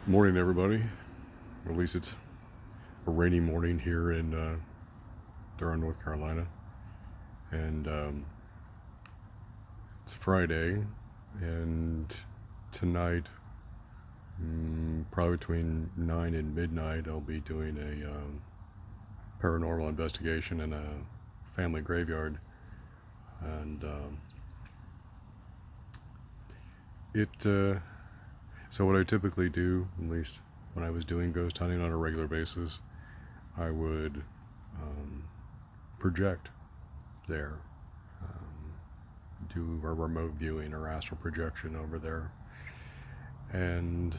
Morning, everybody. At least it's a rainy morning here in Durham, North Carolina, and it's Friday. And tonight, probably between 9 and midnight, I'll be doing a paranormal investigation in a family graveyard, and it. So what I typically do, at least when I was doing ghost hunting on a regular basis, I would project there, do a remote viewing or astral projection over there. And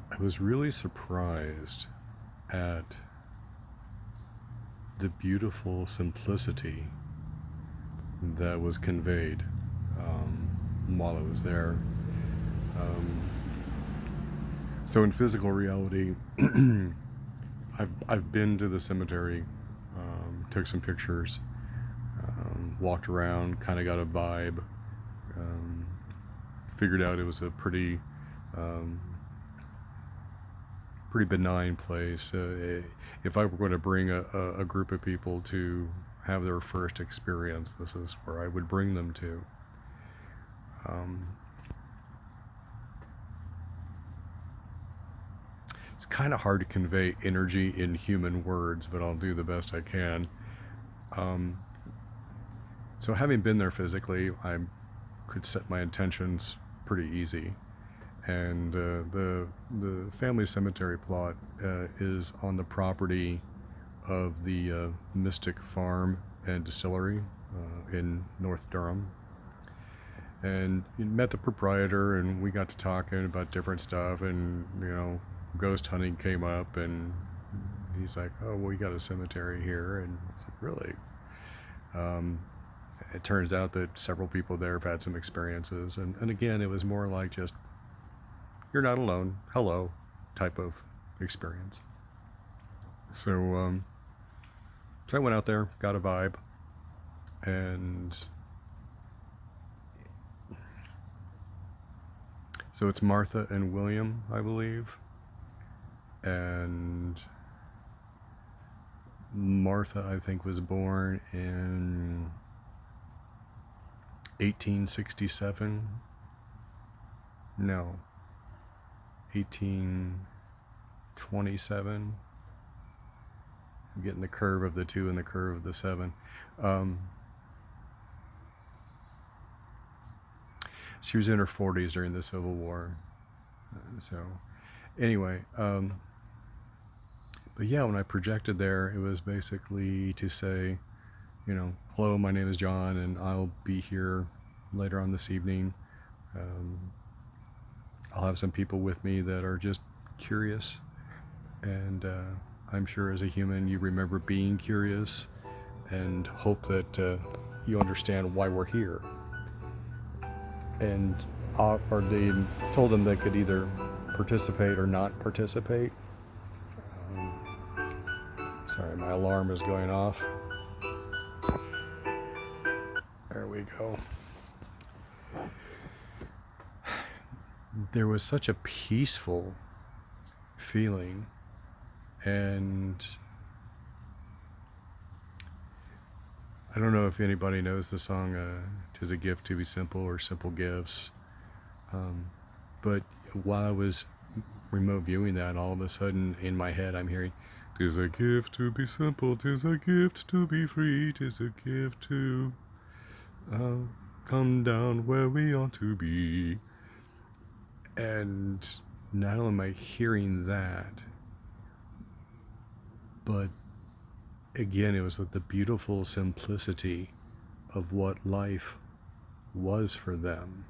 I was really surprised at the beautiful simplicity that was conveyed while I was there. So in physical reality, I've been to the cemetery, took some pictures, walked around, kind of got a vibe, figured out it was a pretty benign place. If I were going to bring a group of people to have their first experience, this is where I would bring them to. It's kind of hard to convey energy in human words, but I'll do the best I can. So having been there physically, I could set my intentions pretty easy. And the family cemetery plot is on the property of the Mystic Farm and Distillery in North Durham. And met the proprietor, and we got to talking about different stuff, and ghost hunting came up, and he's like, "Oh, well, we got a cemetery here," and I was like, "Really?" It turns out that several people there have had some experiences, and again, it was more like just, "You're not alone, hello," type of experience. So I went out there, got a vibe, and so it's Martha and William, I believe. And Martha, I think, was born in 1867. No, 1827. I'm getting the curve of the 2 and the curve of the 7. She was in her 40s during the Civil War. So anyway, but yeah, when I projected there, it was basically to say, "Hello, my name is John, and I'll be here later on this evening. I'll have some people with me that are just curious, and I'm sure as a human you remember being curious, and hope that you understand why we're here." And or they told them they could either participate or not participate. Sorry, my alarm is going off. There we go. There was such a peaceful feeling, and I don't know if anybody knows the song "'Tis a Gift to Be Simple" or "Simple Gifts," but while I was remote viewing that, all of a sudden in my head I'm hearing, "'Tis a gift to be simple, 'tis a gift to be free, 'tis a gift to come down where we ought to be." And not only am I hearing that, but again, it was like the beautiful simplicity of what life was for them.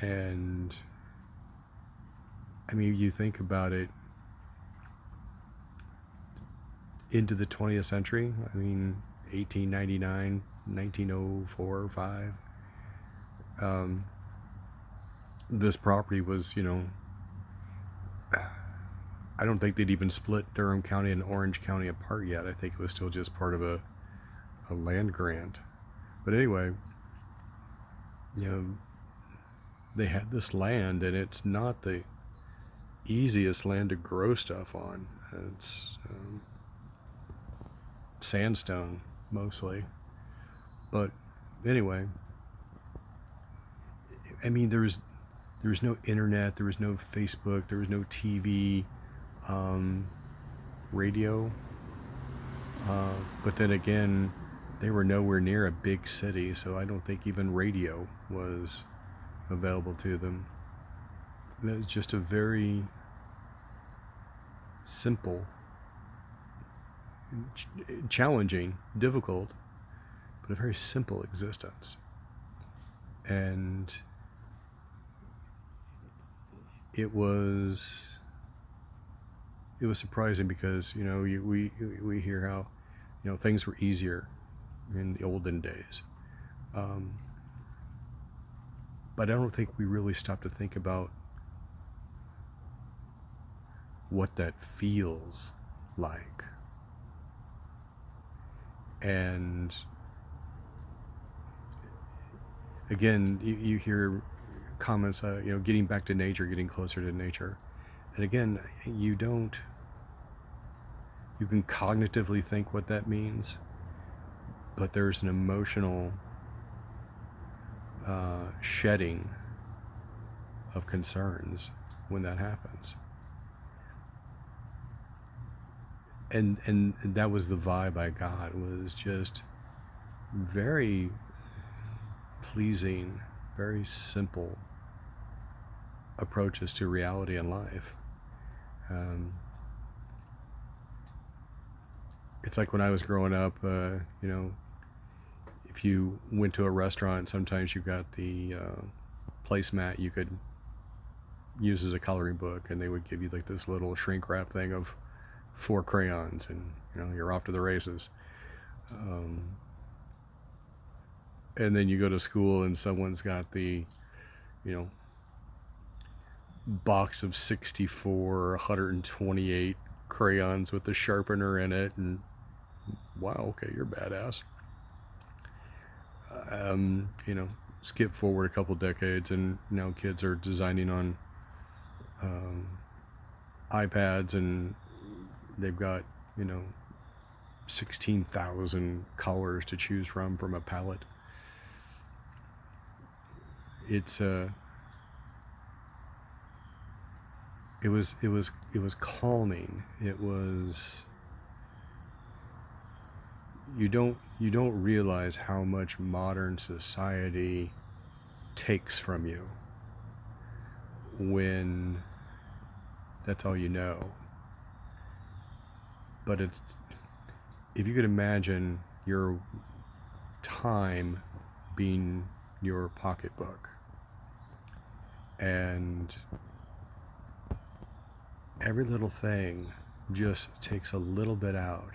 And I mean, you think about it, into the 20th century, I mean, 1899, 1904 or 5, this property was, I don't think they'd even split Durham County and Orange County apart yet. I think it was still just part of a land grant. But anyway, they had this land, and it's not the easiest land to grow stuff on. It's sandstone mostly. But anyway, I mean, there was no internet, there was no Facebook, there was no TV, radio. But then again, they were nowhere near a big city, so I don't think even radio was available to them. It was just a very simple, challenging, difficult, but a very simple existence. And it was surprising because, you know, we hear how, you know, things were easier in the olden days. But I don't think we really stop to think about what that feels like. And again, you hear comments, you know, getting back to nature, getting closer to nature. And again, you can cognitively think what that means, but there's an emotional shedding of concerns when that happens. And that was the vibe I got, was just very pleasing, very simple approaches to reality and life. It's like when I was growing up, you know, if you went to a restaurant, sometimes you got the placemat you could use as a coloring book, and they would give you like this little shrink wrap thing of 4 crayons, and, you know, you're off to the races. And then you go to school and someone's got the, you know, box of 64, 128 crayons with the sharpener in it, and wow, okay, you're badass. You know, skip forward a couple decades, and now kids are designing on iPads, and they've got, you know, 16,000 colors to choose from a palette. It was calming. It was, you don't realize how much modern society takes from you when that's all you know. But it's, if you could imagine your time being your pocketbook, and every little thing just takes a little bit out.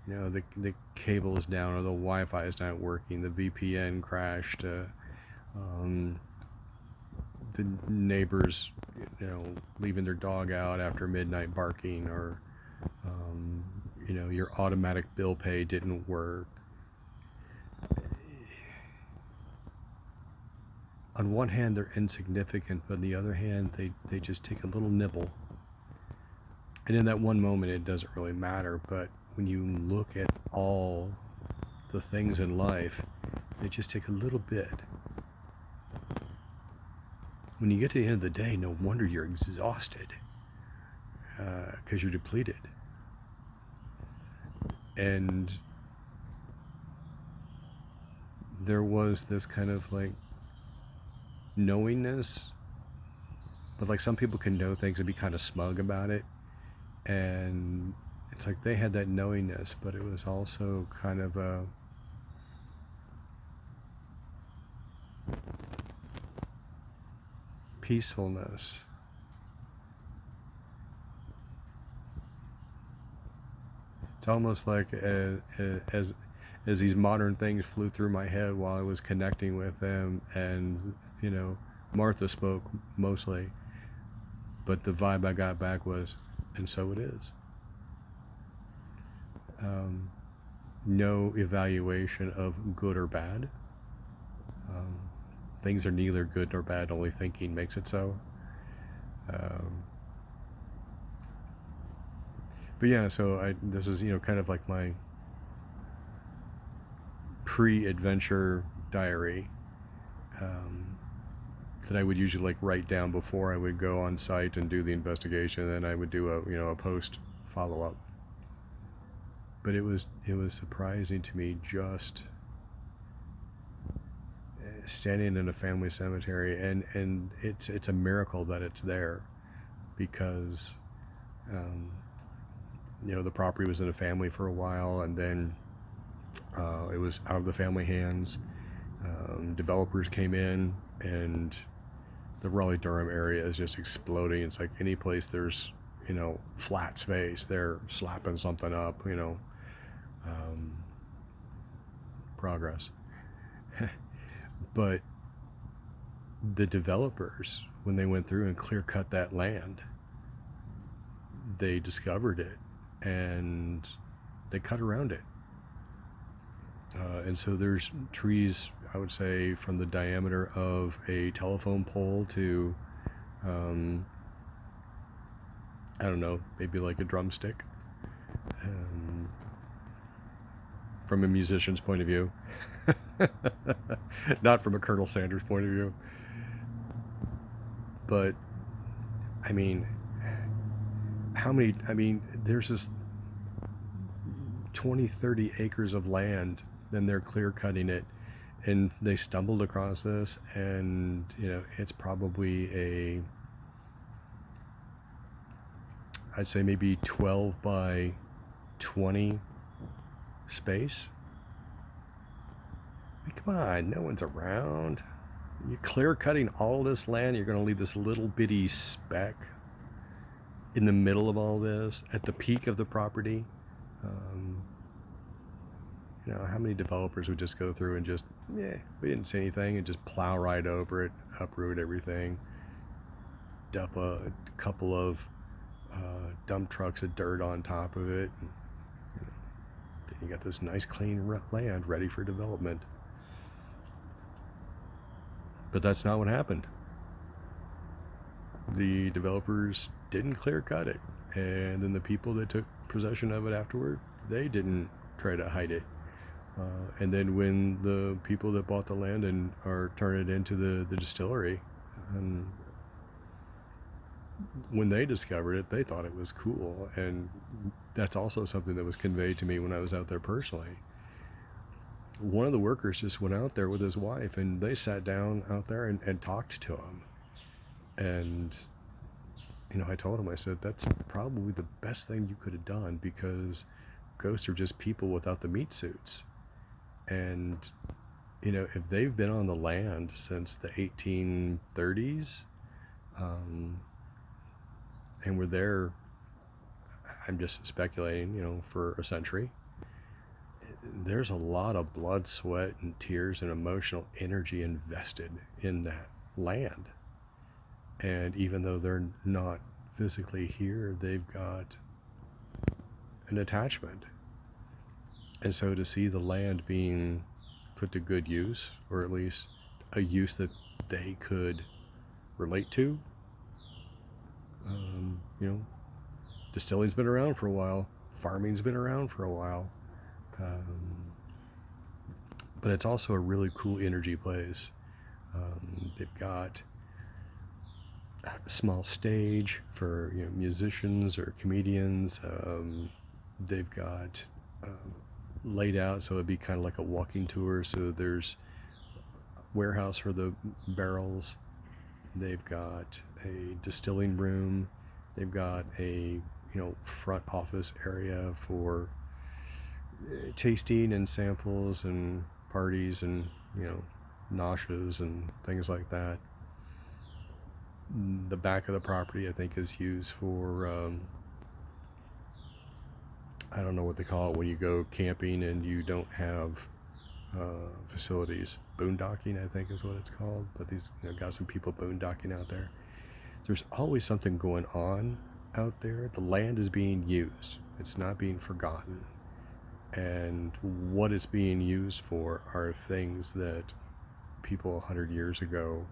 You know, the cable is down, or the Wi-Fi is not working, the VPN crashed, the neighbors, you know, leaving their dog out after midnight barking, or you know, your automatic bill pay didn't work. On one hand, they're insignificant, but on the other hand, they just take a little nibble. And in that one moment, it doesn't really matter, but when you look at all the things in life, they just take a little bit. When you get to the end of the day, no wonder you're exhausted, because you're depleted. And there was this kind of like knowingness, but like some people can know things and be kind of smug about it, and it's like they had that knowingness, but it was also kind of a peacefulness. It's almost like as these modern things flew through my head while I was connecting with them, and, you know, Martha spoke mostly, but the vibe I got back was, and so it is. No evaluation of good or bad. things are neither good nor bad, only thinking makes it so. Um, but yeah, so this is, kind of like my pre-adventure diary, that I would usually like write down before I would go on site and do the investigation. And then I would do a post follow-up. But it was surprising to me, just standing in a family cemetery, and it's a miracle that it's there, because the property was in a family for a while, and then it was out of the family hands. Developers came in, and the Raleigh-Durham area is just exploding. It's like any place there's flat space, they're slapping something up. Progress. But the developers, when they went through and clear cut that land, they discovered it, and they cut around it. And so there's trees, I would say, from the diameter of a telephone pole to, I don't know, maybe like a drumstick. From a musician's point of view. Not from a Colonel Sanders point of view. But, I mean, there's this 20, 30 acres of land, then they're clear cutting it, and they stumbled across this, and, it's probably I'd say maybe 12 by 20 space. Come on, no one's around. You're clear cutting all this land, you're going to leave this little bitty speck in the middle of all this, at the peak of the property. How many developers would just go through and just, we didn't say anything, and just plow right over it, uproot everything, dump a couple of dump trucks of dirt on top of it, and, then you got this nice clean land ready for development. But that's not what happened. The developers didn't clear cut it, and then the people that took possession of it afterward, they didn't try to hide it. And then when the people that bought the land and are turning it into the distillery, and when they discovered it, they thought it was cool. And that's also something that was conveyed to me when I was out there personally. One of the workers just went out there with his wife, and they sat down out there and talked to him. And, I told him, I said, that's probably the best thing you could have done, because ghosts are just people without the meat suits. And, if they've been on the land since the 1830s, and were there, I'm just speculating, for a century, there's a lot of blood, sweat, and tears and emotional energy invested in that land. And even though they're not physically here, they've got an attachment. And so to see the land being put to good use, or at least a use that they could relate to, distilling's been around for a while, farming's been around for a while, but it's also a really cool energy place. They've got a small stage for musicians or comedians. They've got laid out so it'd be kind of like a walking tour. So there's a warehouse for the barrels. They've got a distilling room. They've got a front office area for tasting and samples and parties and noshas and things like that. The back of the property, I think, is used for I don't know what they call it when you go camping and you don't have facilities. Boondocking, I think, is what it's called. But these got some people boondocking out there. There's always something going on out there. The land is being used. It's not being forgotten. And what it's being used for are things that people 100 years ago,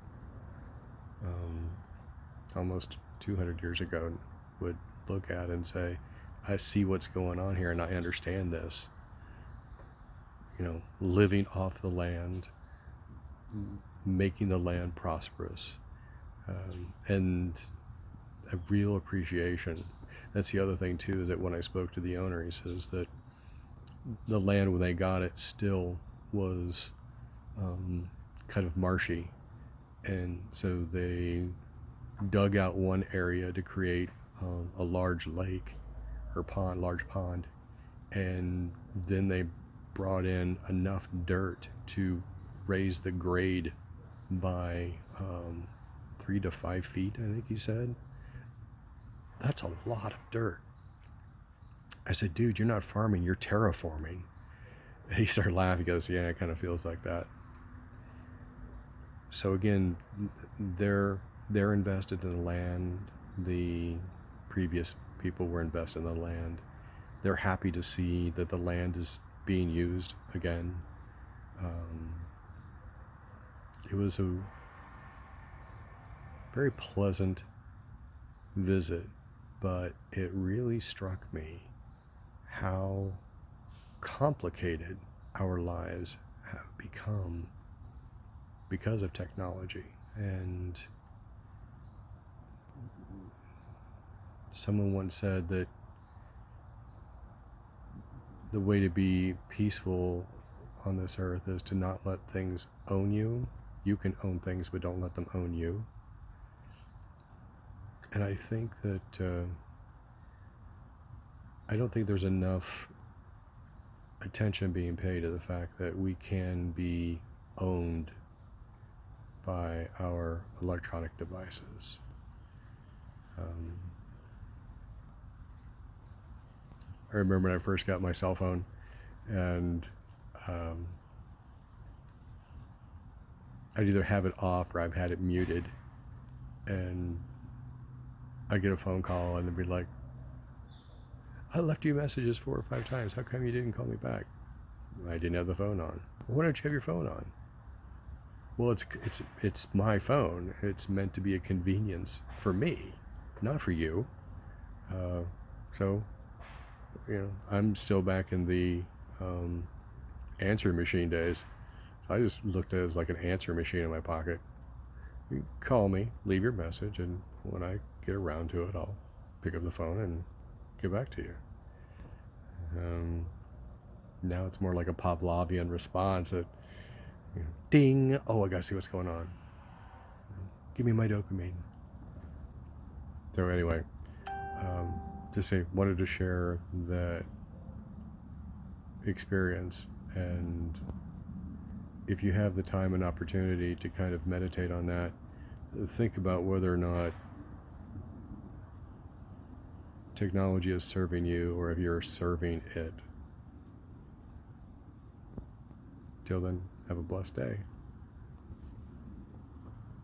almost 200 years ago, would look at and say, I see what's going on here and I understand this. You know, living off the land, making the land prosperous, and a real appreciation. That's the other thing too, is that when I spoke to the owner, he says that the land when they got it still was kind of marshy, and so they dug out one area to create a large lake or large pond, and then they brought in enough dirt to raise the grade by 3 to 5 feet, I think he said. That's a lot of dirt. I said, dude, you're not farming, you're terraforming. And he started laughing. He goes, yeah, it kind of feels like that. So again, they're invested in the land. The previous people were invested in the land. They're happy to see that the land is being used again. It was a very pleasant visit, but it really struck me how complicated our lives have become because of technology. And someone once said that the way to be peaceful on this earth is to not let things own you. You can own things, but don't let them own you. And I think that I don't think there's enough attention being paid to the fact that we can be owned by our electronic devices. I remember when I first got my cell phone, and I'd either have it off or I've had it muted, and I get a phone call and they'd be like, I left you messages 4 or 5 times. How come you didn't call me back? I didn't have the phone on. Well, why don't you have your phone on? Well, it's my phone. It's meant to be a convenience for me, not for you. So, you know, I'm still back in the answer machine days. So I just looked at it as like an answer machine in my pocket. You call me, leave your message, and when I get around to it, I'll pick up the phone and get back to you. Now it's more like a Pavlovian response that, you know, ding, oh, I gotta see what's going on. Give me my dopamine. So anyway, just wanted to share that experience, and if you have the time and opportunity to kind of meditate on that, think about whether or not technology is serving you or if you're serving it. Till then, have a blessed day.